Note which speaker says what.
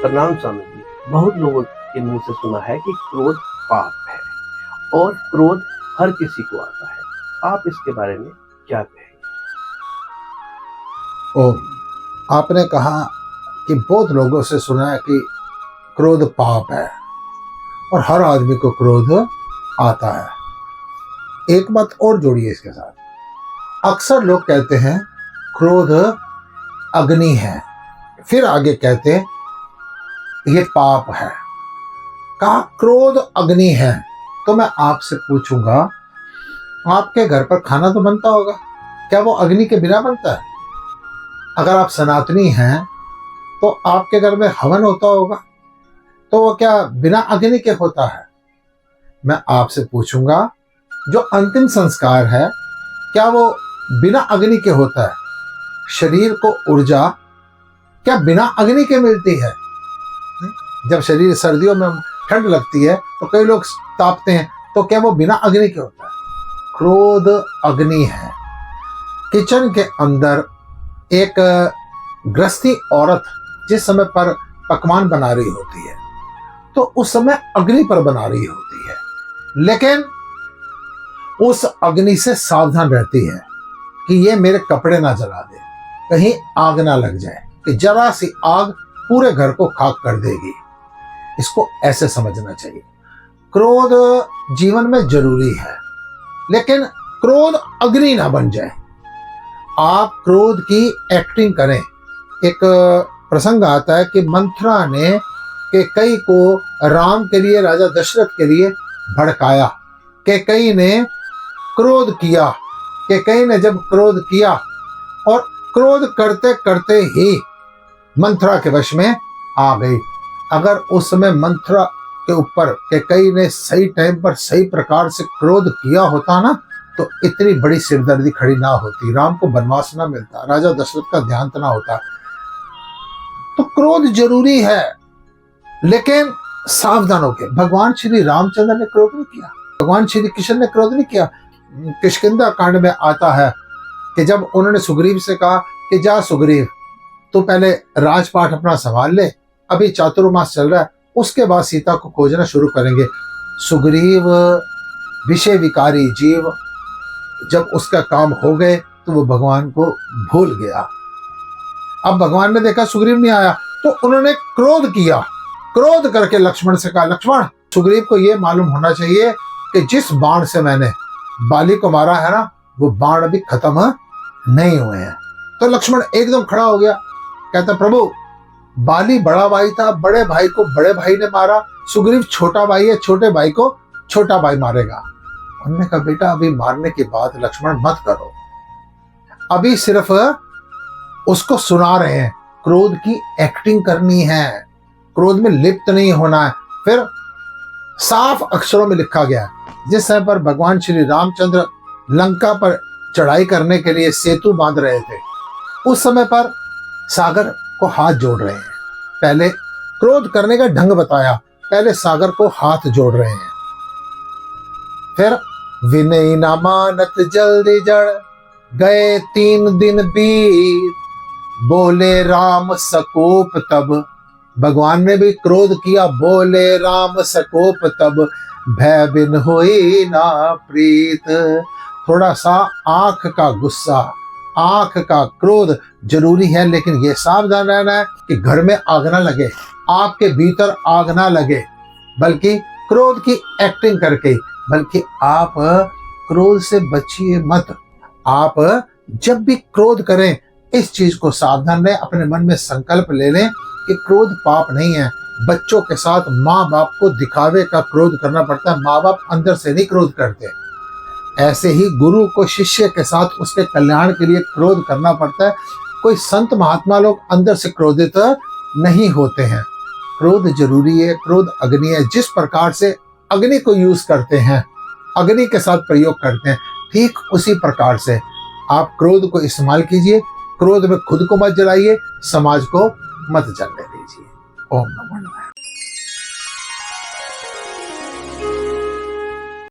Speaker 1: प्रणाम स्वामी जी। बहुत लोगों के मुंह से सुना है कि क्रोध पाप है और क्रोध हर किसी को आता है। आप इसके बारे में क्या कहेंगे?
Speaker 2: आपने कहा कि बहुत लोगों से सुना है कि क्रोध पाप है और हर आदमी को क्रोध आता है। एक बात और जोड़िए इसके साथ, अक्सर लोग कहते हैं क्रोध अग्नि है, फिर आगे कहते हैं ये पाप है। कहा क्रोध अग्नि है, तो मैं आपसे पूछूंगा, आपके घर पर खाना तो बनता होगा, क्या वो अग्नि के बिना बनता है? अगर आप सनातनी हैं तो आपके घर में हवन होता होगा, तो वो क्या बिना अग्नि के होता है? मैं आपसे पूछूंगा, जो अंतिम संस्कार है क्या वो बिना अग्नि के होता है? शरीर को ऊर्जा क्या बिना अग्नि के मिलती है? जब शरीर सर्दियों में ठंड लगती है तो कई लोग तापते हैं, तो क्या वो बिना अग्नि के होता है? क्रोध अग्नि है। किचन के अंदर एक गृहस्थी औरत जिस समय पर पकवान बना रही होती है तो उस समय अग्नि पर बना रही होती है, लेकिन उस अग्नि से सावधान रहती है कि ये मेरे कपड़े ना जला दे, कहीं आग ना लग जाए, कि जरा सी आग पूरे घर को खाक कर देगी। इसको ऐसे समझना चाहिए। क्रोध जीवन में जरूरी है, लेकिन क्रोध अग्नि ना बन जाए। आप क्रोध की एक्टिंग करें। एक प्रसंग आता है कि मंथरा ने कैकेयी को राम के लिए, राजा दशरथ के लिए भड़काया। कैकेयी ने क्रोध किया। कैकेयी ने जब क्रोध किया और क्रोध करते करते ही मंथरा के वश में आ गई। अगर उस समय मंथरा के ऊपर कैकेयी ने सही टाइम पर सही प्रकार से क्रोध किया होता ना, तो इतनी बड़ी सिरदर्दी खड़ी ना होती, राम को वनवास ना मिलता, राजा दशरथ का देहांत ना होता। तो क्रोध जरूरी है, लेकिन सावधान होकर। भगवान श्री रामचंद्र ने क्रोध नहीं किया, भगवान श्री कृष्ण ने क्रोध नहीं किया। किष्किंधा कांड में आता है कि जब उन्होंने सुग्रीव से कहा कि जा सुग्रीव, तो पहले राजपाट अपना संभाल ले, अभी चातुर्मास चल रहा है, उसके बाद सीता को खोजना शुरू करेंगे। सुग्रीव विषय विकारी जीव, जब उसका काम हो गए तो वो भगवान को भूल गया। अब भगवान ने देखा सुग्रीव नहीं आया, तो उन्होंने क्रोध किया। क्रोध करके लक्ष्मण से कहा, लक्ष्मण, सुग्रीव को यह मालूम होना चाहिए कि जिस बाण से मैंने बाली को मारा है ना, वो बाण अभी खत्म नहीं हुए हैं। तो लक्ष्मण एकदम खड़ा हो गया, कहता, प्रभु, बाली बड़ा भाई था, बड़े भाई को बड़े भाई ने मारा, सुग्रीव छोटा भाई है, छोटे भाई को छोटा भाई मारेगा। उन्होंने कहा, बेटा, अभी मारने की बात लक्ष्मण मत करो, अभी सिर्फ उसको सुना रहे हैं, क्रोध की एक्टिंग करनी है, क्रोध में लिप्त नहीं होना है। फिर साफ अक्षरों में लिखा गया, जिस समय पर भगवान श्री रामचंद्र लंका पर चढ़ाई करने के लिए सेतु बांध रहे थे, उस समय पर सागर को हाथ जोड़ रहे हैं। पहले क्रोध करने का ढंग बताया, पहले सागर को हाथ जोड़ रहे हैं। फिर विनय न मानत जल्दी जड़, गए 3 दिन बीत, बोले राम सकोप तब। भगवान ने भी क्रोध किया, बोले राम सकोप तब, भय बिन होई ना प्रीत। थोड़ा सा आंख का गुस्सा, आंख का क्रोध जरूरी है, लेकिन यह सावधान रहना है कि घर में आग ना लगे, आपके भीतर आग ना लगे, बल्कि क्रोध की एक्टिंग करके। बल्कि आप क्रोध से बचिए मत। आप जब भी क्रोध करें, इस चीज को सावधान रहें, अपने मन में संकल्प ले लें कि क्रोध पाप नहीं है। बच्चों के साथ माँ बाप को दिखावे का क्रोध करना पड़ता है, माँ बाप अंदर से नहीं क्रोध करते। ऐसे ही गुरु को शिष्य के साथ उसके कल्याण के लिए क्रोध करना पड़ता है। कोई संत महात्मा लोग अंदर से क्रोधित नहीं होते हैं। क्रोध जरूरी है, क्रोध अग्नि है। जिस प्रकार से अग्नि को यूज करते हैं, अग्नि के साथ प्रयोग करते हैं, ठीक उसी प्रकार से आप क्रोध को इस्तेमाल कीजिए। क्रोध में खुद को मत जलाइए, समाज को मत जलने दीजिए। ओम नमः।